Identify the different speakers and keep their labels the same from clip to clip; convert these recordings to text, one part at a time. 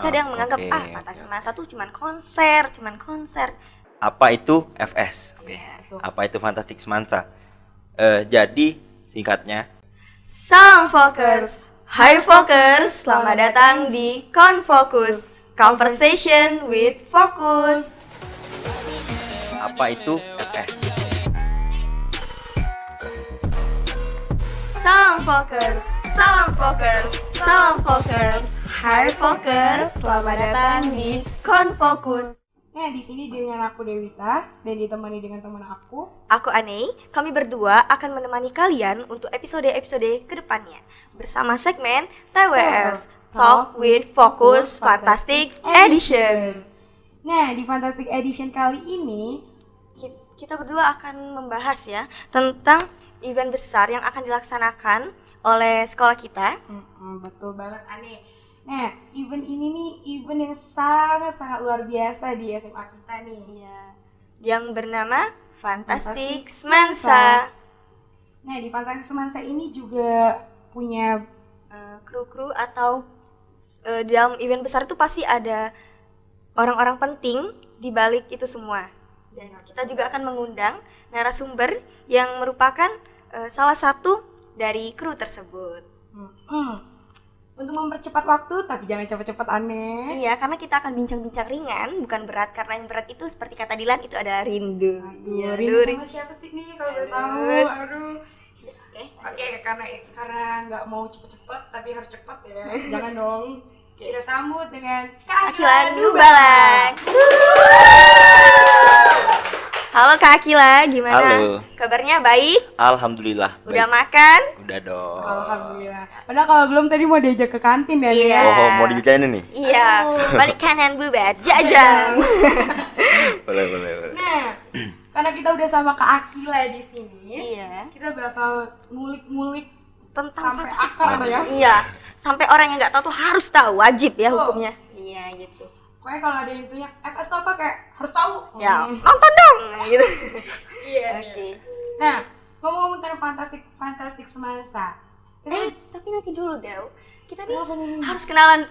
Speaker 1: Pasti ada yang menganggap Fantasi Semansa tuh cuman konser.
Speaker 2: Apa itu FS? Apa itu Fantastic Semansa? Jadi singkatnya,
Speaker 1: Salam Fokers, Hai Fokers, selamat datang di Confokus, Conversation with Focus.
Speaker 2: apa itu FS?
Speaker 1: Salam Fokers, Hai Fokers, selamat datang di Confokus.
Speaker 3: Nah, di sini dengan aku Dewita dan ditemani dengan teman aku.
Speaker 1: Aku Anei, kami berdua akan menemani kalian untuk episode-episode kedepannya bersama segmen TWF, Talk with Focus Fantastic Edition.
Speaker 3: Nah, di Fantastic Edition kali ini
Speaker 1: Kita berdua akan membahas ya tentang event besar yang akan dilaksanakan oleh sekolah kita.
Speaker 3: Betul banget Ane. Nah, event ini nih event yang sangat luar biasa di SMA kita nih.
Speaker 1: Iya. Yang bernama Fantastic Semansa.
Speaker 3: Nah, di Fantastic Semansa ini juga punya
Speaker 1: kru-kru atau dalam event besar itu pasti ada orang-orang penting di balik itu semua. Dan kita juga akan mengundang narasumber yang merupakan salah satu dari kru tersebut.
Speaker 3: Untuk mempercepat waktu, tapi jangan cepat-cepat Ane.
Speaker 1: Iya, karena kita akan bincang-bincang ringan, bukan berat. Karena yang berat itu seperti kata Dilan, itu ada rindu.
Speaker 3: Rindu sama siapa sih nih kalau boleh tahu? Oke, karena nggak mau cepet-cepet, tapi harus cepet ya. Jangan dong. Kita sambut dengan Kak
Speaker 1: Akila Nubalang. Halo Kak Akila, gimana?
Speaker 2: Halo.
Speaker 1: Kabarnya baik?
Speaker 2: Alhamdulillah.
Speaker 1: Udah
Speaker 2: baik.
Speaker 1: makan?
Speaker 2: Udah dong.
Speaker 3: Alhamdulillah. Padahal kalau belum tadi mau diajak ke kantin ya.
Speaker 1: Iya.
Speaker 2: Oh, mau dijajanin nih?
Speaker 1: Iya, balik kanan bubar, jajan.
Speaker 2: Boleh.
Speaker 3: Nah, karena kita udah sama Kak Akila di sini,
Speaker 1: Iya.
Speaker 3: kita bakal ngulik-ngulik
Speaker 1: Tentang
Speaker 3: sampai
Speaker 1: Fantastic
Speaker 3: akar ya.
Speaker 1: Iya, sampai orang yang nggak tahu tuh harus tahu, wajib ya hukumnya. Iya gitu.
Speaker 3: Pokoknya kalau ada yang tanya FS tuh apa kayak harus tahu.
Speaker 1: Ya, nonton dong gitu.
Speaker 3: Iya.
Speaker 1: Oke.
Speaker 3: Nah, ngomong-ngomong tentang Fantastic Semansa.
Speaker 1: Tapi nanti dulu Dew. Kita nih
Speaker 3: Kenapa nih?
Speaker 1: harus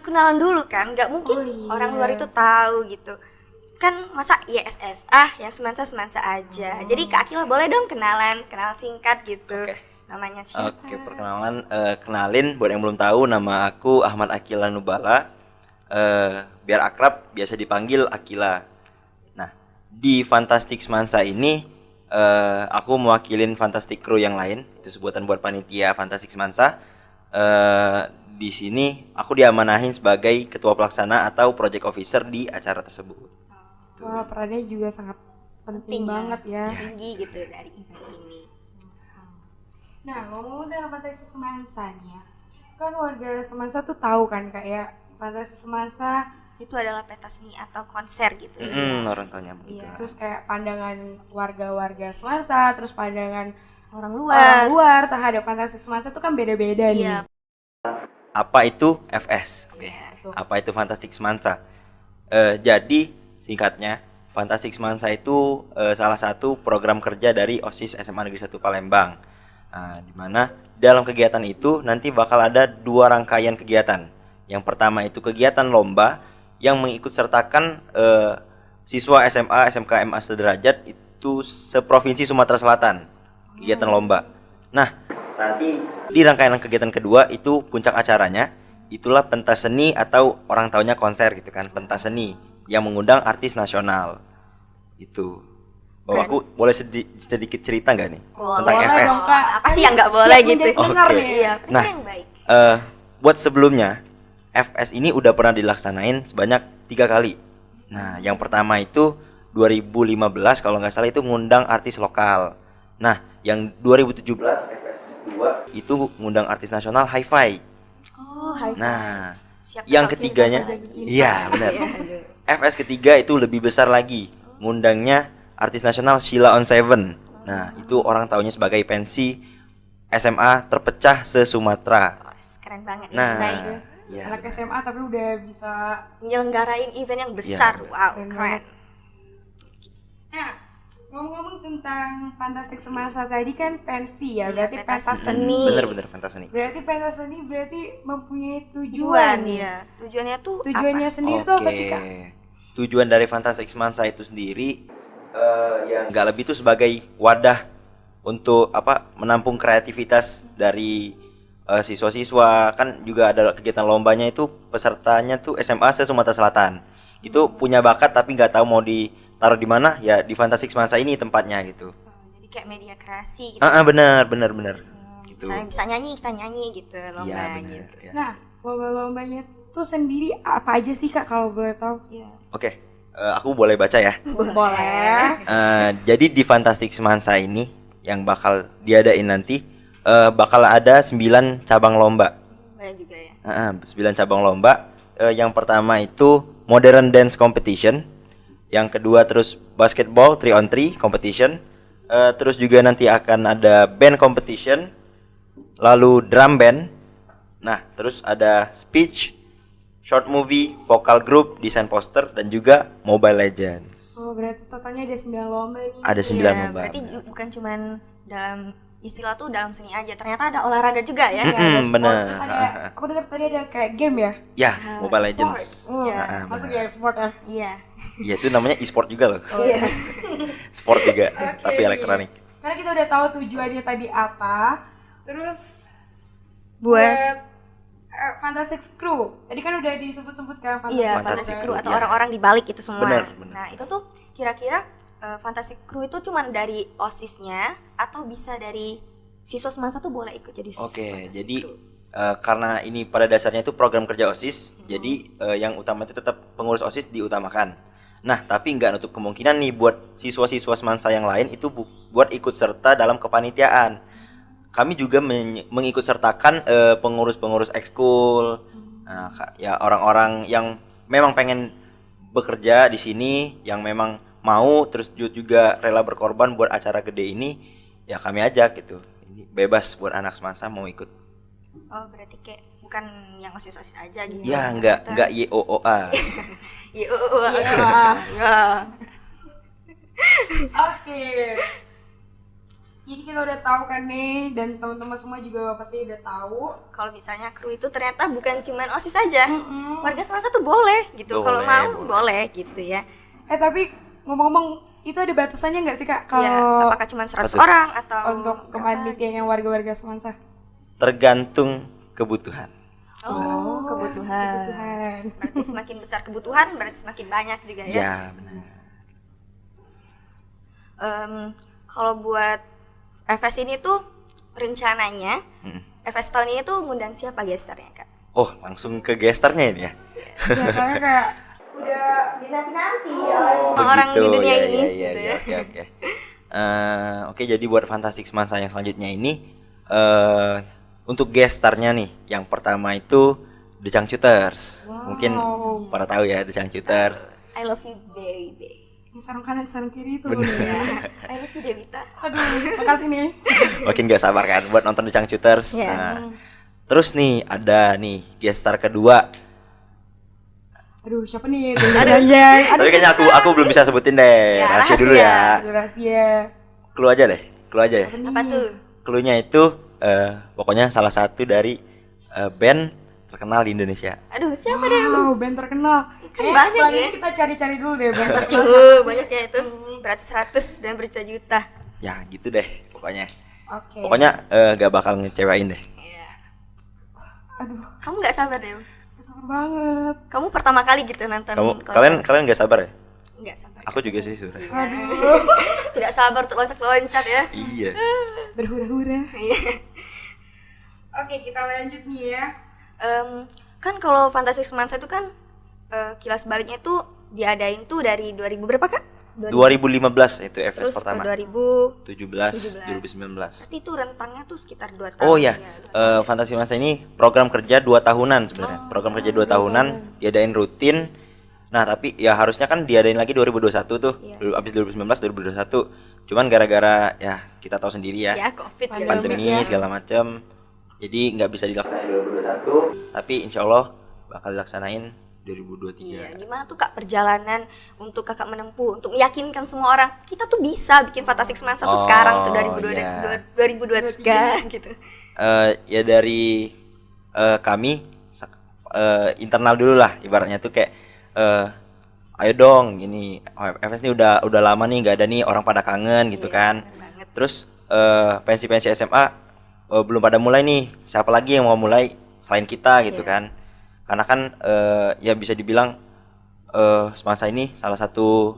Speaker 1: kenalan dulu kan. Nggak mungkin orang luar itu tahu gitu. Kan masa ISS yang semansa aja. Jadi Kak Akila boleh dong kenalan singkat gitu.
Speaker 2: Oke.
Speaker 1: Namanya siapa?
Speaker 2: Oke, perkenalan, kenalin buat yang belum tahu, nama aku Ahmad Akila Nubala. Biar akrab biasa dipanggil Akila. Nah, di Fantastic Semansa ini aku mewakilin Fantastic Crew yang lain, itu sebutan buat panitia Fantastic Semansa. Di sini aku diamanahin sebagai ketua pelaksana atau project officer di acara tersebut.
Speaker 3: Wah, perannya juga sangat penting banget ya.
Speaker 1: Tinggi gitu dari event ini.
Speaker 3: Nah, ngomong-ngomong tentang Fantastic Semansa nih ya. Kan warga Semansa tuh tahu kan kayak Fantastic Semansa
Speaker 1: Itu adalah pentas seni atau konser gitu.
Speaker 2: Orang tanya begitu.
Speaker 1: Iya.
Speaker 3: terus kayak pandangan warga-warga Semansa, terus pandangan
Speaker 1: Orang
Speaker 3: orang
Speaker 1: luar.
Speaker 3: luar terhadap Fantastic Semansa tuh kan beda-beda
Speaker 1: Iya.
Speaker 3: nih.
Speaker 2: Apa itu FS?
Speaker 3: Betul.
Speaker 2: Apa itu Fantastic Semansa? Jadi singkatnya, Fantastic Semansa itu salah satu program kerja dari OSIS SMA Negeri 1 Palembang. Di mana dalam kegiatan itu nanti bakal ada 2 rangkaian kegiatan. Yang pertama itu kegiatan lomba yang mengikut sertakan siswa SMA, SMK, MA sederajat itu seprovinsi Sumatera Selatan. Kegiatan lomba. Nah, nanti di rangkaian kegiatan kedua itu puncak acaranya itulah pentas seni atau orang taunya konser gitu kan, pentas seni yang mengundang artis nasional. Itu. Aku boleh sedikit cerita nggak nih tentang
Speaker 3: Boleh
Speaker 2: FS?
Speaker 3: dong, Kak.
Speaker 1: Apa sih yang nggak boleh
Speaker 3: Siap
Speaker 1: gitu?
Speaker 3: menjadi pendengar
Speaker 2: Oke.
Speaker 3: nih.
Speaker 1: Iya,
Speaker 2: Nah.
Speaker 1: pendengar yang baik.
Speaker 2: Buat sebelumnya FS ini udah pernah dilaksanain sebanyak 3 kali. Nah, yang pertama itu 2015 kalau nggak salah itu ngundang artis lokal. Nah, yang 2017 FS 2 itu ngundang artis nasional Hi-Fi.
Speaker 1: Oh, hai.
Speaker 2: Nah,
Speaker 1: Siap
Speaker 2: yang
Speaker 1: tahu
Speaker 2: ketiganya,
Speaker 1: cerita lagi.
Speaker 2: iya benar. FS ketiga itu lebih besar lagi, ngundangnya artis nasional Sheila on Seven. Nah, itu orang taunya sebagai pensi SMA terpecah se-Sumatera.
Speaker 1: Oh, keren banget
Speaker 2: Nah,
Speaker 1: saya
Speaker 2: ya.
Speaker 3: Anak SMA tapi udah bisa.
Speaker 1: menyelenggarain event yang besar.
Speaker 2: Iya.
Speaker 1: Wow,
Speaker 3: Keren
Speaker 1: keren.
Speaker 3: Nah, Ngomong-ngomong tentang Fantastik Semasa tadi kan pensi ya,
Speaker 1: Iya,
Speaker 3: berarti
Speaker 1: pentas
Speaker 3: pentas seni.
Speaker 1: seni.
Speaker 2: Bener-bener pentas seni.
Speaker 3: Berarti pentas seni berarti mempunyai
Speaker 1: Tujuan
Speaker 3: tujuan.
Speaker 1: ya. Tujuannya tuh
Speaker 3: Tujuannya
Speaker 1: apa?
Speaker 3: sendiri tuh apa sih Kak?
Speaker 2: Tujuan dari Fantastic Semansa itu sendiri yang nggak lebih itu sebagai wadah untuk menampung kreativitas dari siswa-siswa. Kan juga ada kegiatan lombanya itu pesertanya tuh SMA se-Sumatera Selatan. Itu punya bakat tapi nggak tahu mau ditaruh di mana, ya di Fantastic Semansa ini tempatnya gitu.
Speaker 1: Jadi kayak media kreasi gitu.
Speaker 2: Bener gitu.
Speaker 1: Saya bisa nyanyi, kita nyanyi gitu lomba
Speaker 2: Iya bener
Speaker 1: gitu.
Speaker 2: ya.
Speaker 3: Nah, lomba-lombanya tuh sendiri apa aja sih Kak kalau boleh tahu?
Speaker 1: Iya.
Speaker 2: Oke, aku boleh baca ya.
Speaker 3: Boleh.
Speaker 2: Jadi di Fantastic Semansa ini yang bakal diadain nanti bakal ada 9 cabang lomba.
Speaker 1: Banyak juga ya.
Speaker 2: 9 cabang lomba. Yang pertama itu Modern Dance Competition. Yang kedua terus Basketball 3-on-3 Competition. Terus juga nanti akan ada Band Competition. Lalu Drum Band. Nah, terus ada Speech, Short Movie, Vocal Group, Desain Poster, dan juga Mobile Legends.
Speaker 3: Oh, berarti totalnya ada 9 lomba nih.
Speaker 2: Ada 9
Speaker 1: Iya,
Speaker 2: lomba.
Speaker 1: berarti bukan cuman dalam istilah tuh dalam seni aja. Ternyata ada olahraga juga ya.
Speaker 3: Ada sport,
Speaker 2: bener.
Speaker 3: terus ada, aku dengar tadi ada kayak game ya?
Speaker 2: Ya, Mobile Legends.
Speaker 3: Oh,
Speaker 1: Iya,
Speaker 3: masuk ya sport ya?
Speaker 1: Iya.
Speaker 2: Iya, itu namanya e-sport juga loh.
Speaker 1: Iya.
Speaker 2: Sport juga,
Speaker 3: Oke.
Speaker 2: tapi elektronik.
Speaker 3: Karena kita udah tahu tujuannya tadi apa, terus
Speaker 1: Buat
Speaker 3: Fantastic Crew. Tadi kan udah disebut-sebut kan
Speaker 1: iya,
Speaker 2: Fantastic
Speaker 1: Fantastic
Speaker 2: Crew,
Speaker 1: Crew atau
Speaker 2: iya.
Speaker 1: orang-orang di balik itu semua.
Speaker 2: Bener.
Speaker 1: Nah, itu tuh kira-kira Fantastic Crew itu cuman dari OSIS-nya atau bisa dari siswa semansa tuh boleh ikut jadi
Speaker 2: Oke,
Speaker 1: Fantastic
Speaker 2: jadi
Speaker 1: Crew?
Speaker 2: karena ini pada dasarnya itu program kerja OSIS, jadi yang utama itu tetap pengurus OSIS diutamakan. Nah, tapi nggak nutup kemungkinan nih buat siswa-siswa semansa yang lain itu buat ikut serta dalam kepanitiaan. Kami juga mengikut sertakan pengurus-pengurus ekskul, ya orang-orang yang memang pengen bekerja di sini, yang memang mau terus juga rela berkorban buat acara gede ini, ya kami ajak gitu. Ini bebas buat anak semansa mau ikut.
Speaker 1: Oh, berarti kayak bukan yang OSIS-OSIS aja gitu.
Speaker 2: Ya enggak YOOA.
Speaker 1: Iya.
Speaker 3: Iya. Oke. Jadi kita udah tahu kan nih, dan teman-teman semua juga pasti udah tahu.
Speaker 1: Kalau misalnya kru itu ternyata bukan cuman OSIS aja.
Speaker 3: Mm-mm.
Speaker 1: Warga semansa tuh boleh gitu. Kalau
Speaker 2: Boleh,
Speaker 1: mau boleh gitu ya.
Speaker 3: Tapi ngomong-ngomong, itu ada batasannya nggak sih Kak?
Speaker 1: Iya,
Speaker 3: Kalau
Speaker 1: apakah cuma 100
Speaker 2: Betul.
Speaker 1: orang atau
Speaker 3: untuk kepanitiaan yang warga-warga semansa?
Speaker 2: Tergantung kebutuhan.
Speaker 1: Oh, kebutuhan.
Speaker 3: Tuhan.
Speaker 1: Berarti semakin besar kebutuhan berarti semakin banyak juga ya.
Speaker 2: Ya, benar.
Speaker 1: Kalau buat FS ini tuh rencananya
Speaker 2: Mm.
Speaker 1: FS tahun ini tuh ngundang siapa gesternya Kak?
Speaker 2: Oh, langsung ke gesternya ini ya.
Speaker 3: Ya, soalnya kayak
Speaker 1: Udah dinanti-nanti ya semua orang di
Speaker 2: Begitu,
Speaker 1: dunia
Speaker 2: ya,
Speaker 1: ini
Speaker 2: ya,
Speaker 1: gitu ya.
Speaker 2: Oke. Oke, jadi buat Fantastic Semansa yang selanjutnya ini untuk gestarnya nih, yang pertama itu The Changcuters. Mungkin pada tahu ya The Changcuters.
Speaker 1: I love you baby.
Speaker 3: yang sarung kanan, sarung kiri itu.
Speaker 2: Bener.
Speaker 1: I love you Devita.
Speaker 3: Aduh, makasih nih.
Speaker 2: Makin gak sabar kan buat nonton The Changcuters.
Speaker 1: Iya.
Speaker 2: Nah, terus nih ada nih gestar kedua.
Speaker 3: Aduh, siapa nih? Aduh,
Speaker 2: Tapi kayaknya aku belum bisa sebutin deh.
Speaker 1: Ya,
Speaker 2: Rahasia dulu
Speaker 1: rahasia.
Speaker 2: ya.
Speaker 3: aduh rahasia.
Speaker 2: Clue aja deh. Clue aja ya.
Speaker 1: Apa tuh?
Speaker 2: Cluenya itu pokoknya salah satu dari band terkenal di Indonesia.
Speaker 1: Aduh, siapa deh?
Speaker 3: Wow, band terkenal.
Speaker 1: Kan banyak
Speaker 3: setelah
Speaker 1: ya.
Speaker 3: ini kita cari-cari dulu deh band
Speaker 1: Searching
Speaker 3: terkenal.
Speaker 1: banyak ya itu. Beratus-ratus dan berjuta-juta.
Speaker 2: Ya gitu deh pokoknya.
Speaker 3: Oke.
Speaker 2: Pokoknya gak bakal ngecewain deh.
Speaker 1: Iya.
Speaker 3: Aduh,
Speaker 1: Kamu nggak sabar deh?
Speaker 3: kesel banget.
Speaker 1: Kamu pertama kali gitu nonton
Speaker 2: Kalian gak sabar ya?
Speaker 1: nggak sabar.
Speaker 2: Aku juga sih sebenarnya.
Speaker 3: Aduh,
Speaker 1: Tidak sabar untuk loncat-loncat ya.
Speaker 2: Iya.
Speaker 3: berhura-hura.
Speaker 1: Iya.
Speaker 3: Oke, kita lanjut nih ya.
Speaker 1: Kan kalau Fantastic Semansa itu kan kilas baliknya tuh diadain tuh dari 2000 berapa Kak?
Speaker 2: 2015 itu FS
Speaker 1: Terus
Speaker 2: pertama.
Speaker 1: ke 2000.
Speaker 2: 17, 2019.
Speaker 1: Berarti itu rentangnya tuh sekitar 2 tahun.
Speaker 2: Oh ya,
Speaker 1: ya.
Speaker 2: Fantasi Masa ini program kerja 2 tahunan sebenarnya. Program kerja 2 tahunan diadain rutin. Nah, tapi ya harusnya kan diadain lagi 2021 tuh.
Speaker 1: Iya.
Speaker 2: Habis 2019 2021. Cuman gara-gara ya kita tahu sendiri ya,
Speaker 1: Ya, Covid ya.
Speaker 2: pandemi
Speaker 3: ya.
Speaker 2: segala macam. Jadi nggak bisa dilaksanain 2021, tapi insya Allah bakal dilaksanain 2023.
Speaker 1: Iya, gimana tuh Kak perjalanan untuk Kakak menempuh untuk meyakinkan semua orang kita tuh bisa bikin Fantastic Semansa tuh sekarang tuh 2023 gitu.
Speaker 2: Ya dari kami internal dulu lah ibaratnya tuh kayak ayo dong ini OFS nih udah lama nih nggak ada nih, orang pada kangen gitu kan. Terus pensi-pensi SMA belum pada mulai nih, siapa lagi yang mau mulai selain kita gitu kan. Karena kan ya bisa dibilang Semansa ini salah satu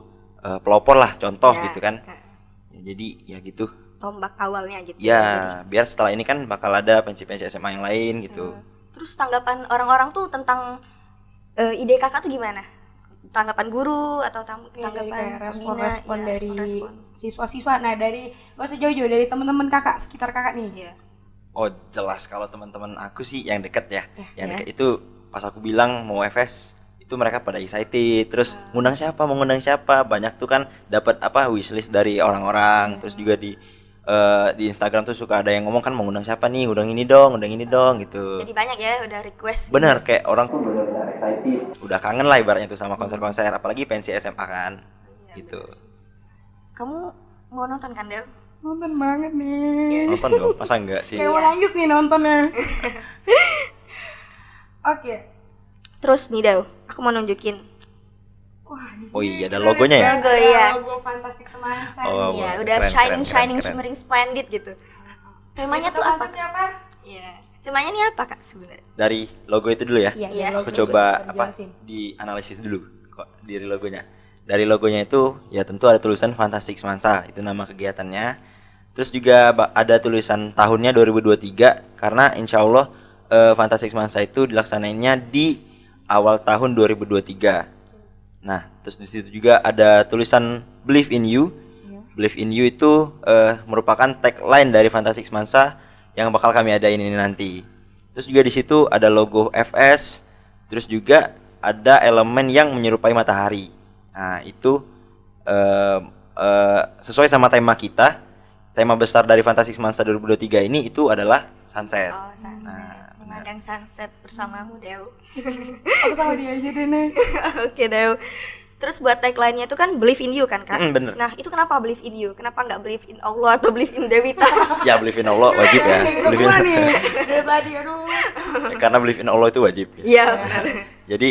Speaker 2: pelopor lah, contoh gitu kan. Ya, jadi ya gitu.
Speaker 1: Tombak awalnya gitu.
Speaker 2: Ya, biar setelah ini kan bakal ada pensi-pensi SMA yang lain gitu.
Speaker 1: Terus tanggapan orang-orang tuh tentang ide Kakak tuh gimana? Tanggapan guru atau tanggapan
Speaker 3: respon-respon
Speaker 1: pembina?
Speaker 3: dari
Speaker 1: Respon.
Speaker 3: siswa-siswa. Nah, dari gak usah jauh-jauh, dari teman-teman Kakak, sekitar Kakak nih.
Speaker 1: Iya.
Speaker 2: Oh jelas, kalau teman-teman aku sih yang deket ya, yang
Speaker 1: Ya.
Speaker 2: deket itu pas aku bilang mau FS itu mereka pada excited. Terus ngundang siapa, mau ngundang siapa, banyak tuh kan dapat apa wishlist dari orang-orang. Terus juga di Instagram tuh suka ada yang ngomong kan mau ngundang siapa nih, ngundang ini dong gitu.
Speaker 1: Jadi banyak ya udah request.
Speaker 2: Bener, kayak orang tuh bener-bener excited, udah kangen lah ibaratnya tuh sama konser-konser, apalagi pensi SMA kan gitu.
Speaker 1: Kamu mau nonton kan Del?
Speaker 3: Nonton banget nih.
Speaker 2: Nonton dong, masa enggak sih?
Speaker 3: Kayak mau nangis nih nontonnya. Oke.
Speaker 1: Terus nih Del, aku mau nunjukin.
Speaker 3: Wah, di sini
Speaker 2: Oh iya, ada
Speaker 3: keren
Speaker 2: logonya ya?
Speaker 3: banget.
Speaker 1: Logo, iya.
Speaker 3: Logo Fantastic Semansa.
Speaker 2: Oh,
Speaker 1: Iya,
Speaker 2: wah,
Speaker 1: udah
Speaker 2: keren,
Speaker 1: shining,
Speaker 2: keren.
Speaker 1: shimmering, splendid gitu. Temanya
Speaker 3: Kita
Speaker 1: tuh apa?
Speaker 3: satunya apa?
Speaker 1: Iya. Temanya nih apa Kak sebenarnya?
Speaker 2: Dari logo itu dulu ya.
Speaker 3: Iya,
Speaker 1: Iya.
Speaker 3: logo
Speaker 2: Aku
Speaker 3: juga
Speaker 2: coba
Speaker 3: bisa
Speaker 2: apa
Speaker 3: dijelasin.
Speaker 2: di analisis dulu kok dari logonya. Dari logonya itu ya tentu ada tulisan Fantastic Semansa, itu nama kegiatannya. Terus juga ada tulisan tahunnya 2023 karena insya Allah Fantastic Semansa itu dilaksanainnya di awal tahun 2023. Nah, terus di situ juga ada tulisan Believe in You. Believe in You itu merupakan tagline dari Fantastic Semansa yang bakal kami adain ini nanti. Terus juga di situ ada logo FS. Terus juga ada elemen yang menyerupai matahari. Nah, itu sesuai sama tema kita. Tema besar dari Fantastic Semansa 2023 ini itu adalah sunset.
Speaker 1: Oh, sunset. Memandang sunset bersamamu Del.
Speaker 3: Aku sama dia aja deh nih.
Speaker 1: Oke Del. Terus buat tagline-nya itu kan believe in you kan Kak?
Speaker 2: Bener.
Speaker 1: Nah, itu kenapa believe in you? Kenapa nggak believe in Allah atau believe in Dewita?
Speaker 2: Ya, believe in Allah wajib ya.
Speaker 3: Kita
Speaker 2: Believe in,
Speaker 3: semua nih. Dari tadi, aduh.
Speaker 2: karena believe in Allah itu wajib.
Speaker 1: Iya, benar.
Speaker 2: Jadi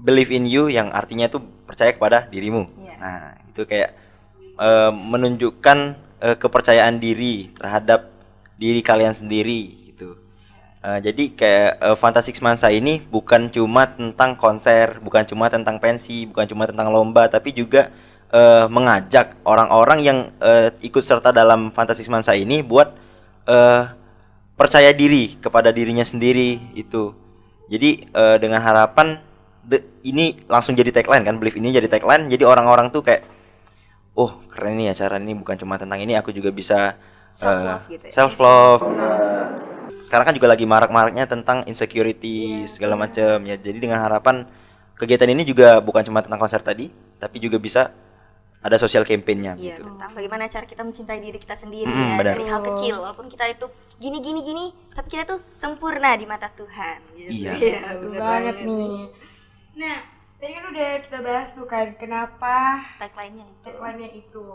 Speaker 2: believe in you yang artinya tuh percaya kepada dirimu.
Speaker 1: Iya.
Speaker 2: Nah, itu kayak menunjukkan kepercayaan diri terhadap diri kalian sendiri gitu. Jadi kayak Fantastic Semansa ini bukan cuma tentang konser, bukan cuma tentang pensi, bukan cuma tentang lomba, tapi juga mengajak orang-orang yang ikut serta dalam Fantastic Semansa ini buat percaya diri kepada dirinya sendiri itu. Jadi dengan harapan ini langsung jadi tagline kan, believe ini jadi tagline. Jadi orang-orang tuh kayak oh keren nih acara ini, bukan cuma tentang ini, aku juga bisa
Speaker 1: Self-love gitu ya.
Speaker 2: self-love. Sekarang kan juga lagi marak-maraknya tentang insecurity segala macam ya. Jadi dengan harapan kegiatan ini juga bukan cuma tentang konser tadi, tapi juga bisa ada social campaign-nya
Speaker 1: Iya,
Speaker 2: gitu.
Speaker 1: tentang bagaimana cara kita mencintai diri kita sendiri
Speaker 2: Mm,
Speaker 1: ya,
Speaker 2: benar.
Speaker 1: dari hal kecil. Walaupun kita itu gini, tapi kita tuh sempurna di mata Tuhan. Gitu.
Speaker 2: Iya.
Speaker 3: Betul
Speaker 1: bener
Speaker 3: banget nih. Nah, tadi kan udah kita bahas tuh kan kenapa
Speaker 1: Tagline-nya itu.
Speaker 3: tagline-nya itu.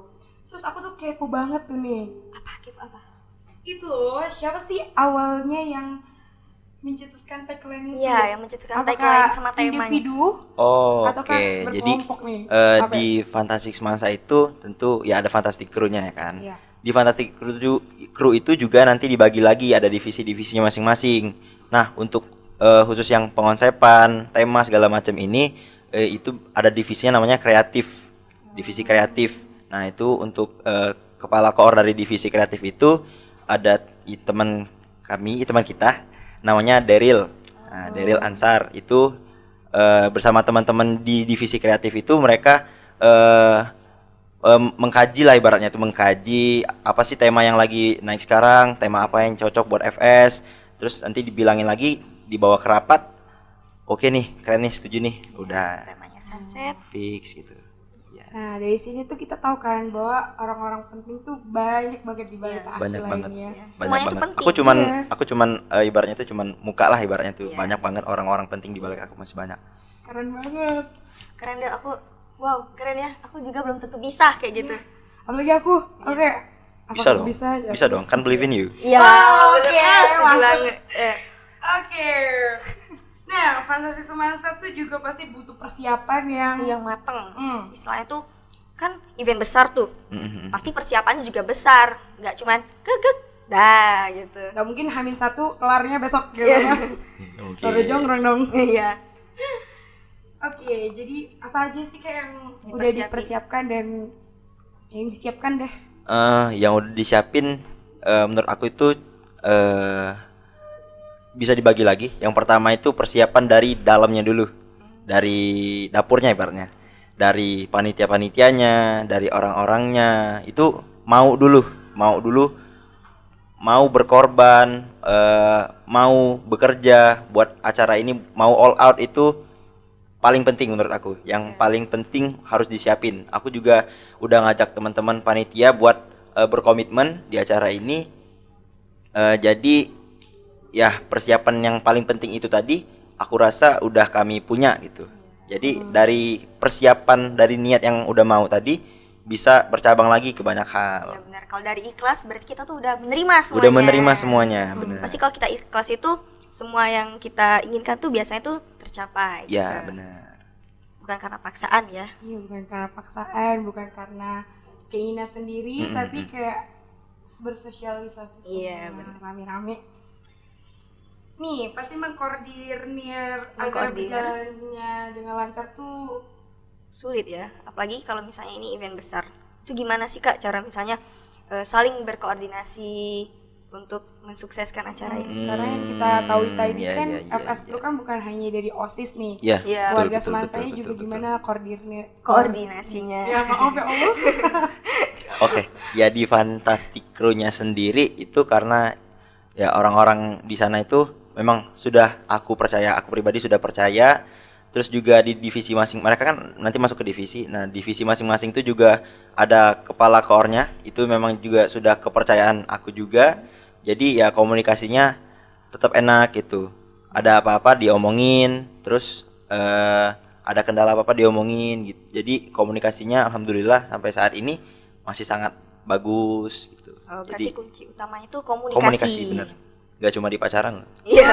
Speaker 3: Terus aku tuh kepo banget tuh nih.
Speaker 1: Apa? Kepo apa?
Speaker 3: Itu loh, siapa sih awalnya yang mencetuskan tagline itu?
Speaker 1: Iya, yang mencetuskan
Speaker 3: Apakah
Speaker 1: tagline sama temanya.
Speaker 3: individu?
Speaker 2: Oh,
Speaker 3: Ataukah
Speaker 2: oke. Jadi
Speaker 3: berkelompok nih? Apa ya?
Speaker 2: di Fantastic Semansa itu tentu ya ada Fantastic Crew-nya ya kan.
Speaker 3: Iya.
Speaker 2: Di Fantastic Crew itu juga nanti dibagi lagi, ada divisi-divisinya masing-masing. Nah, untuk khusus yang pengonsepan, tema segala macam ini itu ada divisinya namanya kreatif. Divisi kreatif. Nah, itu untuk kepala koor dari divisi kreatif itu ada teman kita namanya Daryl. Nah, Daryl Ansar itu bersama teman-teman di divisi kreatif itu mereka mengkaji lah, ibaratnya itu mengkaji apa sih tema yang lagi naik sekarang, tema apa yang cocok buat FS. Terus nanti dibilangin lagi, dibawa ke rapat. Oke nih, keren nih, setuju nih. Udah
Speaker 1: Temanya sunset.
Speaker 2: fix gitu. Ya,
Speaker 3: Nah, dari sini tuh kita tahu kan bahwa orang-orang penting tuh banyak banget di balik
Speaker 1: Iya,
Speaker 3: arti
Speaker 2: banyak banget.
Speaker 3: lainnya.
Speaker 1: Ya,
Speaker 2: Banyak
Speaker 1: semuanya itu
Speaker 2: banget.
Speaker 1: penting.
Speaker 3: Iya.
Speaker 2: Aku cuman ibaratnya itu cuman muka lah ibaratnya tuh.
Speaker 1: Iya.
Speaker 2: Banyak banget orang-orang penting di balik aku masih banyak.
Speaker 3: Keren banget.
Speaker 1: Keren deh aku. Wow, keren ya. Aku juga belum tentu bisa kayak gitu.
Speaker 3: Apalagi aku. Oke. Apa
Speaker 2: Bisa
Speaker 3: aku
Speaker 2: dong.
Speaker 3: Bisa, aja?
Speaker 2: Bisa dong, kan believe in you.
Speaker 1: Iya,
Speaker 3: Oh,
Speaker 1: bener
Speaker 3: oke,
Speaker 1: kan, setuju
Speaker 3: masuk.
Speaker 1: banget.
Speaker 3: Oke. Nah, Fantasi Semansa tuh juga pasti butuh persiapan yang
Speaker 1: Yang mateng.
Speaker 3: Hmm.
Speaker 1: Istilahnya tuh kan event besar tuh.
Speaker 2: Mm-mm.
Speaker 1: Pasti persiapannya juga besar. Nggak cuman gegek dah gitu.
Speaker 3: Gak mungkin H-1 kelarnya besok gitu.
Speaker 1: Iya.
Speaker 2: Oke.
Speaker 3: Baru jongrong dong.
Speaker 1: Iya.
Speaker 3: Oke, jadi apa aja sih kayak yang udah
Speaker 1: Dipersiapin.
Speaker 3: dipersiapkan dan yang disiapkan deh?
Speaker 2: Yang udah disiapin menurut aku itu bisa dibagi lagi. Yang pertama itu persiapan dari dalamnya dulu, dari dapurnya ibaratnya, dari panitia-panitianya, dari orang-orangnya itu mau berkorban, mau bekerja buat acara ini, mau all out itu paling penting menurut aku. Yang paling penting harus disiapin. Aku juga udah ngajak teman-teman panitia buat berkomitmen di acara ini. Jadi ya persiapan yang paling penting itu tadi aku rasa udah kami punya gitu. Jadi dari persiapan dari niat yang udah mau tadi bisa bercabang lagi ke banyak hal.
Speaker 1: Ya benar. Kalau dari ikhlas berarti kita tuh udah menerima semuanya.
Speaker 2: Udah menerima semuanya, benar.
Speaker 1: Pasti kalau kita ikhlas itu semua yang kita inginkan tuh biasanya tuh tercapai.
Speaker 2: Ya,
Speaker 1: gitu.
Speaker 2: benar.
Speaker 1: Bukan karena paksaan ya.
Speaker 3: Iya, bukan karena paksaan, bukan karena keinginan sendiri, tapi kayak bersosialisasi
Speaker 1: Iya,
Speaker 3: sama rame-rame. Nih, pasti mengkoordinir agar
Speaker 1: Mengkoordinir.
Speaker 3: berjalannya dengan lancar tuh
Speaker 1: Sulit ya, apalagi kalau misalnya ini event besar. Itu gimana sih Kak cara misalnya saling berkoordinasi untuk mensukseskan acara ini?
Speaker 3: karena yang kita tahu tadi
Speaker 2: iya,
Speaker 3: kan
Speaker 2: iya, iya,
Speaker 3: FS Pro kan bukan hanya dari OSIS nih.
Speaker 2: Ya,
Speaker 1: Iya.
Speaker 3: Keluarga Semansanya juga gimana
Speaker 1: Koordinasinya.
Speaker 3: Ya maaf ya Allah.
Speaker 2: Oke, ya di Fantastic Crew-nya sendiri itu karena ya orang-orang di sana itu memang sudah aku pribadi sudah percaya. Terus juga di divisi masing, mereka kan nanti masuk ke divisi. Nah, divisi masing-masing itu juga ada kepala koornya. Itu memang juga sudah kepercayaan aku juga. Jadi ya komunikasinya tetap enak gitu. Ada apa-apa diomongin, terus ada kendala apa-apa diomongin gitu. Jadi komunikasinya alhamdulillah sampai saat ini masih sangat bagus gitu.
Speaker 1: Oh,
Speaker 2: Jadi
Speaker 1: berarti kunci utamanya itu komunikasi.
Speaker 2: komunikasi bener. Gak cuma di pacaran loh.
Speaker 1: Iya.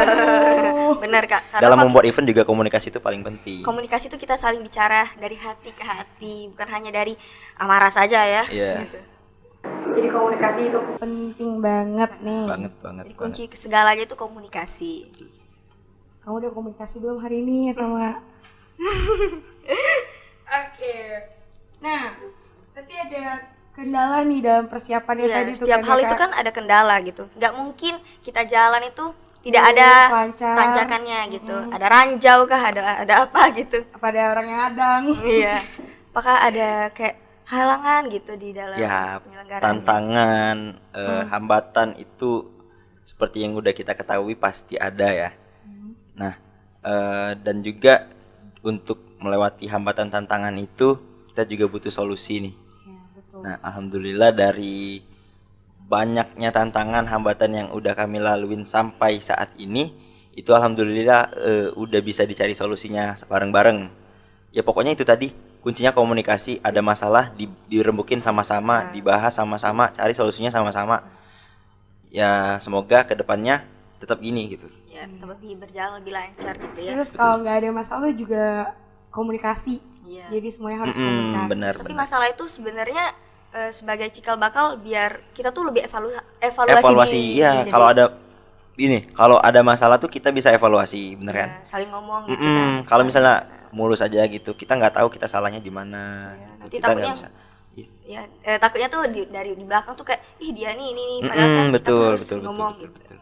Speaker 1: Benar Kak. Karena
Speaker 2: Dalam
Speaker 1: kalau
Speaker 2: membuat event juga komunikasi itu paling penting.
Speaker 1: komunikasi itu kita saling bicara dari hati ke hati, bukan hanya dari amarah saja ya.
Speaker 2: Iya.
Speaker 1: Gitu.
Speaker 3: Jadi komunikasi itu penting banget nih.
Speaker 2: Banget.
Speaker 1: Jadi kunci segalanya itu komunikasi.
Speaker 3: Kamu udah komunikasi belum hari ini sama Oke. Nah, pasti ada kendala nih dalam persiapannya
Speaker 1: Iya,
Speaker 3: tadi tuh
Speaker 1: setiap hal
Speaker 3: Kak.
Speaker 1: itu kan ada kendala gitu. Nggak mungkin kita jalan itu tidak
Speaker 3: Lurus,
Speaker 1: ada
Speaker 3: lancar.
Speaker 1: tanjakannya gitu. Ada ranjau kah, ada apa gitu.
Speaker 3: apa ada orang yang adang?
Speaker 1: Iya. Apakah ada kayak halangan gitu di dalam
Speaker 2: Ya,
Speaker 1: penyelenggaraan?
Speaker 2: tantangan, hambatan itu seperti yang udah kita ketahui pasti ada ya. Nah, dan juga untuk melewati hambatan tantangan itu kita juga butuh solusi nih.
Speaker 3: Ya, betul.
Speaker 2: Nah, alhamdulillah dari banyaknya tantangan hambatan yang udah kami laluin sampai saat ini, itu alhamdulillah udah bisa dicari solusinya bareng-bareng. Ya pokoknya itu tadi, kuncinya komunikasi. Ada masalah dirembukin sama-sama, dibahas sama-sama, cari solusinya sama-sama. Ya semoga kedepannya tetap gini gitu.
Speaker 1: Ya, lebih berjalan lebih lancar gitu ya.
Speaker 3: Terus kalau nggak ada masalah juga komunikasi.
Speaker 1: Iya.
Speaker 3: Jadi semuanya harus komunikasi.
Speaker 2: Benar.
Speaker 1: Tapi masalah itu sebenarnya sebagai cikal bakal biar kita tuh lebih evaluasi diri.
Speaker 2: Iya,
Speaker 1: Jadi,
Speaker 2: kalau ada masalah tuh kita bisa evaluasi, bener kan?
Speaker 1: ya, saling ngomong gitu kan.
Speaker 2: Kalau misalnya mulus aja gitu, kita nggak tahu kita salahnya di mana.
Speaker 1: Iya,
Speaker 2: gitu.
Speaker 1: nanti
Speaker 2: Kita nggak
Speaker 1: takutnya
Speaker 2: bisa. Iya.
Speaker 1: Ya, takutnya tuh dari di belakang tuh kayak ih dia nih ini padahal kan kita
Speaker 2: Betul,
Speaker 1: harus
Speaker 2: betul,
Speaker 1: ngomong
Speaker 2: betul,
Speaker 1: gitu.
Speaker 2: betul.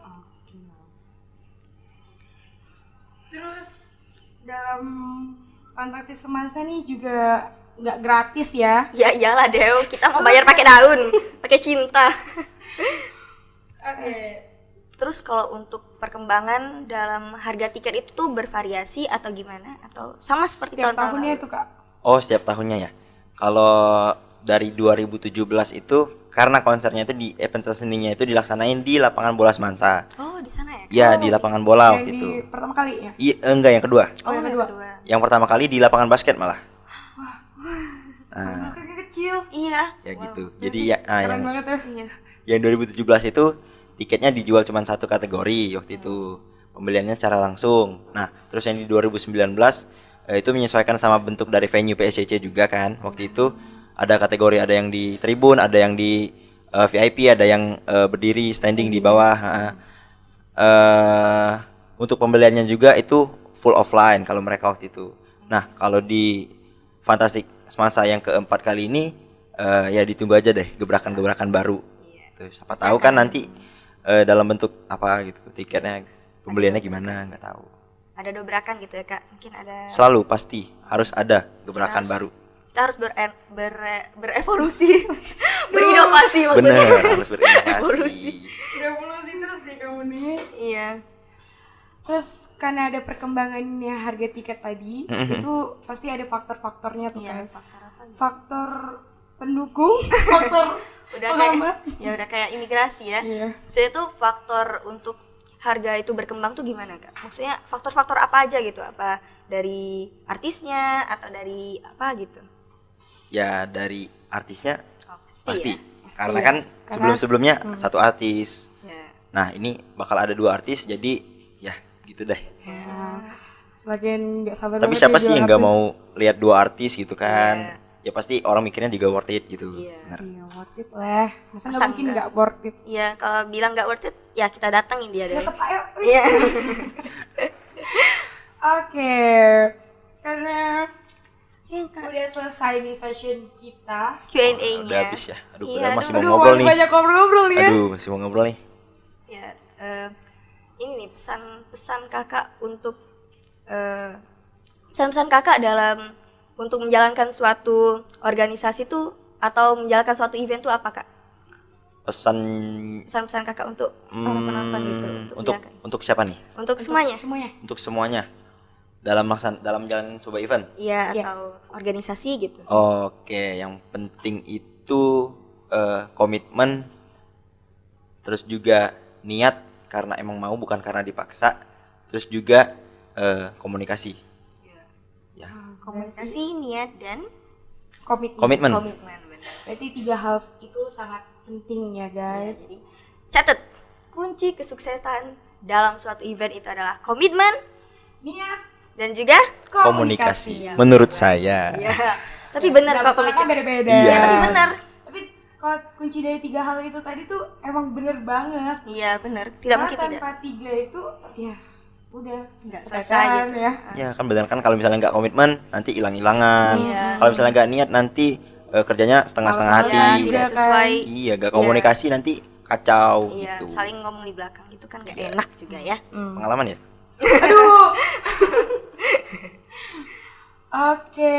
Speaker 3: Terus dalam Fantasi Semansa nih juga nggak gratis ya.
Speaker 1: Ya iyalah Dew, kita mau bayar pakai daun, pakai cinta.
Speaker 3: Oke.
Speaker 1: Terus kalau untuk perkembangan dalam harga tiket itu tuh bervariasi atau gimana? Atau sama seperti
Speaker 3: Setiap
Speaker 1: tahun-tahun
Speaker 3: tahunnya
Speaker 1: lalu?
Speaker 3: itu Kak.
Speaker 2: Oh, setiap tahunnya ya. Kalau dari 2017 itu karena konsernya itu di event seninya itu dilaksanain di lapangan bola Semansa.
Speaker 1: Oh, di sana ya?
Speaker 2: Iya, di lapangan bola
Speaker 3: Yang
Speaker 2: waktu
Speaker 3: di
Speaker 2: itu.
Speaker 3: pertama kali ya?
Speaker 2: Iya, enggak yang kedua.
Speaker 3: Oh, yang kedua.
Speaker 2: Yang pertama kali di lapangan basket malah.
Speaker 3: Basketnya kecil.
Speaker 1: Iya.
Speaker 2: Ya gitu. Jadi ya
Speaker 3: Keren banget ya.
Speaker 1: Iya.
Speaker 2: yang 2017 itu tiketnya dijual cuma satu kategori waktu itu. Pembeliannya secara langsung. Nah, terus yang di 2019 itu menyesuaikan sama bentuk dari venue PSCC juga kan. Waktu itu ada kategori, ada yang di tribun, ada yang di VIP, ada yang berdiri standing di bawah. Untuk pembeliannya juga itu full offline kalau mereka waktu itu. Nah, kalau di Fantastic Semansa yang keempat kali ini ya ditunggu aja deh gebrakan-gebrakan baru. Tuh, siapa tahu kan nanti dalam bentuk apa gitu tiketnya, pembeliannya gimana nggak tahu.
Speaker 1: Ada dobrakan gitu ya, Kak? Mungkin ada.
Speaker 2: Selalu pasti harus ada gebrakan baru.
Speaker 1: Kita harus berevolusi, berinovasi maksudnya.
Speaker 2: Bener, harus berinovasi.
Speaker 3: Revolusi terus nih kamu nih.
Speaker 1: Iya.
Speaker 3: Terus karena ada perkembangannya harga tiket tadi, itu pasti ada faktor-faktornya tuh
Speaker 1: Iya,
Speaker 3: kan.
Speaker 1: faktor apa gitu?
Speaker 3: Faktor pendukung, faktor
Speaker 1: Udah
Speaker 3: pengamat.
Speaker 1: udah kayak imigrasi ya.
Speaker 3: Iya.
Speaker 1: Saya tuh faktor untuk harga itu berkembang tuh gimana, Kak? Maksudnya faktor-faktor apa aja gitu? Apa dari artisnya atau dari apa gitu?
Speaker 2: Ya dari artisnya
Speaker 1: Oh,
Speaker 2: pasti.
Speaker 1: ya?
Speaker 2: Karena
Speaker 3: ya.
Speaker 2: kan
Speaker 3: Karena-
Speaker 2: sebelum-sebelumnya satu artis.
Speaker 1: Ya.
Speaker 2: Nah, ini bakal ada dua artis jadi ya gitu deh.
Speaker 3: Nah, semakin nggak sabar
Speaker 2: Tapi
Speaker 3: banget
Speaker 2: siapa
Speaker 3: ya
Speaker 2: sih yang
Speaker 3: jual
Speaker 2: nggak
Speaker 3: artis.
Speaker 2: mau lihat dua artis gitu kan? Ya pasti orang mikirnya juga worth it gitu.
Speaker 1: Iya.
Speaker 2: Bener.
Speaker 3: Iya, worth it lah. Masa nggak
Speaker 1: Masa
Speaker 3: mungkin
Speaker 1: enggak?
Speaker 3: nggak worth it?
Speaker 1: Iya, kalau bilang nggak worth it, ya kita datangin dia deh.
Speaker 3: Tetep ayo.
Speaker 1: Iya.
Speaker 3: Oke, karena
Speaker 1: Iya, Kak.
Speaker 3: udah selesai nih session kita.
Speaker 1: Q&A-nya.
Speaker 2: Udah habis ya. Aduh,
Speaker 1: Iya,
Speaker 2: padahal masih mau
Speaker 3: Aduh,
Speaker 2: ngobrol
Speaker 3: masih
Speaker 2: nih.
Speaker 3: banyak ngobrol-ngobrol ya.
Speaker 2: Aduh, masih mau ngobrol nih.
Speaker 1: Ya, ini nih pesan-pesan kakak untuk pesan-pesan kakak dalam untuk menjalankan suatu organisasi tuh atau menjalankan suatu event tuh apa, Kak?
Speaker 2: Pesan
Speaker 1: Pesan-pesan kakak untuk para penonton gitu
Speaker 2: untuk
Speaker 1: menjalankan.
Speaker 2: untuk siapa nih?
Speaker 1: Untuk semuanya.
Speaker 3: Semuanya.
Speaker 2: Untuk semuanya. Dalam menjalani sebuah event.
Speaker 1: Iya,
Speaker 3: Iya.
Speaker 1: atau organisasi gitu.
Speaker 2: Oke, yang penting itu komitmen, terus juga niat karena emang mau bukan karena dipaksa, terus juga komunikasi. Ya,
Speaker 1: Komunikasi, niat dan
Speaker 2: komitmen.
Speaker 1: komitmen, benar.
Speaker 3: Berarti 3 hal itu sangat penting ya guys.
Speaker 1: Jadi, catat. Kunci kesuksesan dalam suatu event itu adalah komitmen
Speaker 3: Niat,
Speaker 1: dan juga
Speaker 2: Komunikasi.
Speaker 1: Ya,
Speaker 2: Menurut saya.
Speaker 1: Iya. Tapi benar kok
Speaker 3: kan
Speaker 1: komitmen.
Speaker 3: beda-beda.
Speaker 2: Iya.
Speaker 1: Tapi benar.
Speaker 3: Tapi kalau kunci dari 3 hal itu tadi tuh emang bener banget.
Speaker 1: Iya, benar. Tidak
Speaker 3: Karena
Speaker 1: mungkin tidak.
Speaker 3: tanpa 3 itu ya udah
Speaker 1: Nggak
Speaker 3: udah
Speaker 1: selesai
Speaker 3: kan,
Speaker 1: gitu.
Speaker 3: ya.
Speaker 2: Ya kan benar kan kalau misalnya nggak komitmen nanti hilang-hilangan.
Speaker 1: Iya.
Speaker 2: Kalau misalnya nggak niat nanti kerjanya setengah-setengah hati.
Speaker 1: Iya,
Speaker 3: Juga
Speaker 1: tidak
Speaker 3: kan.
Speaker 1: sesuai.
Speaker 2: Iya, gak komunikasi nanti kacau
Speaker 1: Iya,
Speaker 2: gitu.
Speaker 1: saling ngomong di belakang itu kan gak
Speaker 2: Iya.
Speaker 1: enak juga ya.
Speaker 2: Pengalaman ya?
Speaker 3: Aduh. Oke.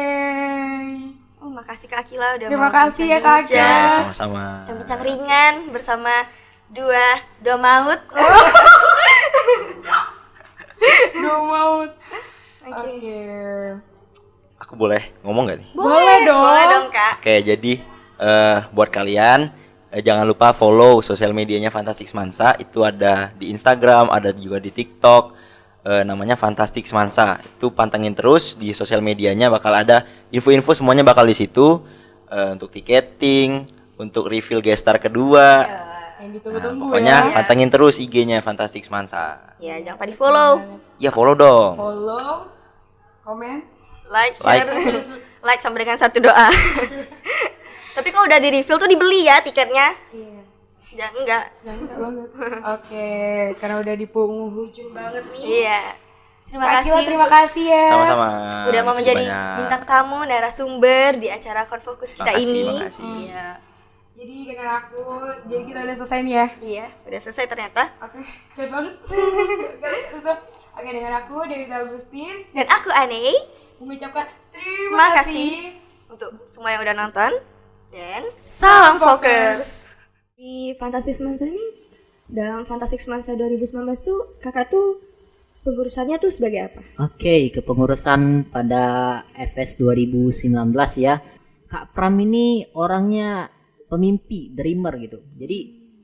Speaker 1: Oh, makasih Kak Akila udah
Speaker 3: Terima
Speaker 1: mau
Speaker 3: kasih ya, Kak
Speaker 1: bincang-bincang.
Speaker 3: Akila.
Speaker 2: Ya, sama-sama.
Speaker 1: Bincang-bincang ringan bersama dua maut.
Speaker 3: Dua maut.
Speaker 1: Oke.
Speaker 3: Oke.
Speaker 2: Aku boleh ngomong gak nih?
Speaker 3: Boleh dong.
Speaker 1: Boleh dong, Kak.
Speaker 2: Oke, jadi buat kalian jangan lupa follow sosial medianya Fantastic Semansa. Itu ada di Instagram, ada juga di TikTok. Namanya Fantastic Semansa. Itu pantengin terus di sosial medianya, bakal ada info-info semuanya bakal di situ. Untuk tiketing, untuk reveal guest star kedua.
Speaker 3: Yang
Speaker 2: Nah,
Speaker 3: ditunggu-tunggu
Speaker 2: pokoknya
Speaker 3: ya.
Speaker 2: pantengin terus IG-nya Fantastic Semansa.
Speaker 1: Ya, jangan lupa di-follow,
Speaker 2: Ya follow dong.
Speaker 3: Follow, komen.
Speaker 1: like,
Speaker 2: Like.
Speaker 1: share, like sampai dengan satu doa. Tapi kalau udah di-reveal tuh dibeli ya tiketnya.
Speaker 3: Iya.
Speaker 1: Jangan enggak.
Speaker 3: Jangan banget. Oke, karena udah di penghujung banget nih.
Speaker 1: Iya. Terima
Speaker 3: Kak
Speaker 1: kasih.
Speaker 3: Akila, terima kasih ya.
Speaker 2: Sama-sama.
Speaker 1: Udah mau
Speaker 2: Makasih
Speaker 1: menjadi
Speaker 2: banyak.
Speaker 1: bintang tamu narasumber di acara Konfokus kita
Speaker 2: Makasih,
Speaker 1: ini.
Speaker 2: makasih.
Speaker 1: Iya.
Speaker 3: Jadi dengan aku, jadi kita udah selesai nih ya.
Speaker 1: Iya, udah selesai ternyata.
Speaker 3: Oke, cepet banget. Oke, dengan aku Dewi Agustin
Speaker 1: Dan aku Aneh.
Speaker 3: mengucapkan
Speaker 1: Terima
Speaker 3: terima
Speaker 1: kasih
Speaker 3: kasih.
Speaker 1: untuk semua yang udah nonton dan salam fokus. Di Fantastic Semansa ini, dalam Fantastic Semansa 2019 tuh kakak tuh pengurusannya tuh sebagai apa?
Speaker 4: Oke, kepengurusan pada FS 2019 ya. Kak Pram ini orangnya pemimpi, dreamer gitu. Jadi